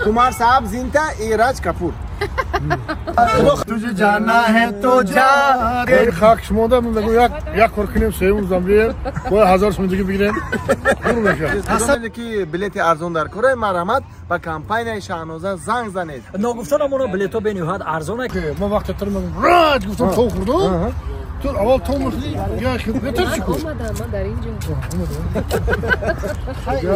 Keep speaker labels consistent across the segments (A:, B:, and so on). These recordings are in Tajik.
A: कुमार साहब जिंता इराज कपूर
B: तुझे जाना है तो जा एक खाक şmoda mı ya korkunayım sevim zambiye bu hazır şimdiki bilgiler
A: ki bileti arzon dar kore maramat va kampanya shanoza zang zaned
C: نگفتن امونو بلیتو بنیوهاد ارزونه
B: ما وقت ترمم راج گفتم تو خورد تو اول تو مخلی یا بهتر چیکار
D: ما در اینجا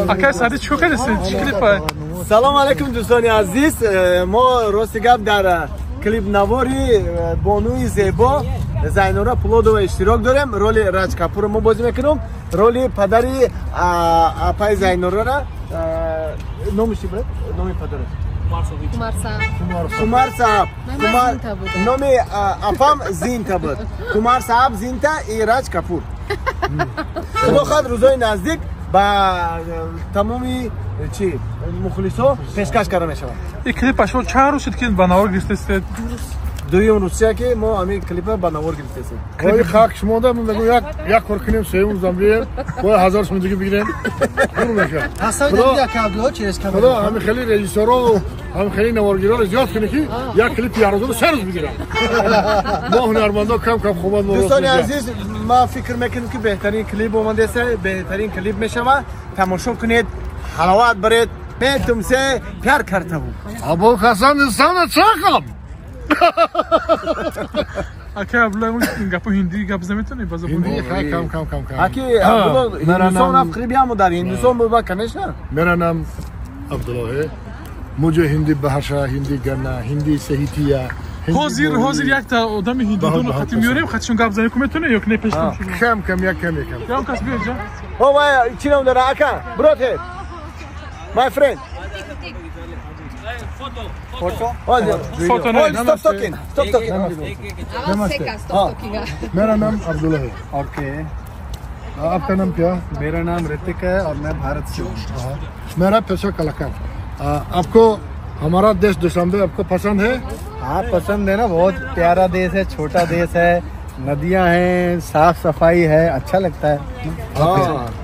E: اکر ساعتی چیکار کردید کلیپ
A: سلام علیکم دوستان عزیز ما راستی در کلیپ نواری بانوی زیبا زینورا پلودو اشتراک داریم رول راج کپور ما بازی میکنم رول پدری اپای زینورا را نامش چی بود نام پدرش कुमार साहब नोमी अफम जिंता بود कुमार साहब जिंता इराज Kapoor خدا خد روزای نزدیک با تمامی چی مخلصا پیشکش کرده میشود
E: این کلیپ شما چند روز شد که بناور گرفتید
A: دویم روزیه که ما همین کلیپ بناور گرفتیم
B: وای خاک شمودا من بگم یک korkunayım sevim zambiye bu hazır şimdiki bilgiler
C: اصلا دیگه کابلو چیز کابلو
B: خدا همین خیلی رئیسورا هم خیلی نوارگیرا رو زیاد کنه که یک کلیپ یارزو رو سر روز بگیرن ما هنرمندا کم کم خوبان
A: دوستان عزیز ما فکر میکنیم که بهترین کلیپ اومده است بهترین کلیپ میشود تماشا کنید حلاوت برید मैं तुमसे प्यार करता हूँ
B: Abu Hasan insan çakam
E: اکر ابله گپ هندی گپ زمیتونی باز
B: Hindi kam
A: Aki Hindustan Afganiye mi dar Hindustan bu bak kanış ne
B: मेरा नाम अब्दुल्ला है मुझे हिंदी भाषा हिंदी गाना हिंदी साहित्य
E: حاضر یک تا آدم هندی دونو خاطی میاریم خاطیشون گپ زنی کومتونه yok ne peştem
B: کم کم
E: یا کس بیاد جا
A: o vay içine dara aka brother my friend
E: foto
A: stop talking
B: मेरा नाम अब्दुल्ला है
C: ओके
B: आपका नाम क्या
C: मेरा नाम ऋतिक है और मैं भारत से हूँ
B: मेरा पेशा कलाकार आपको हमारा देश देशांदे आपको पसंद है
C: हाँ पसंद है ना बहुत प्यारा देश है छोटा देश है नदियाँ हैं साफ सफाई है अच्छा लगता है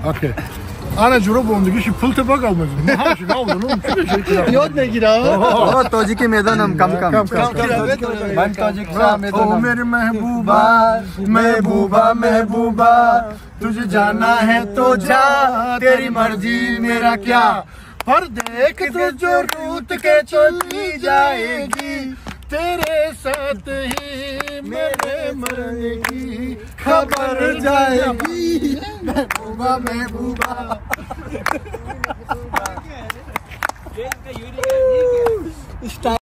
B: okay ana curo bondagi şu pul tabak almadım. Ne yapıyorsun oğlum?
C: Yok ne gira? O Tojiki meydanım kam. Ben Tojik'ta meydanım.
B: O मेरी महबूबा तुझे जाना है तो जा तेरी मर्जी मेरा क्या पर देख तुझे रूठ के चली जाएगी तेरे साथ ही मेरे मरने की खबर जाएगी महबूबा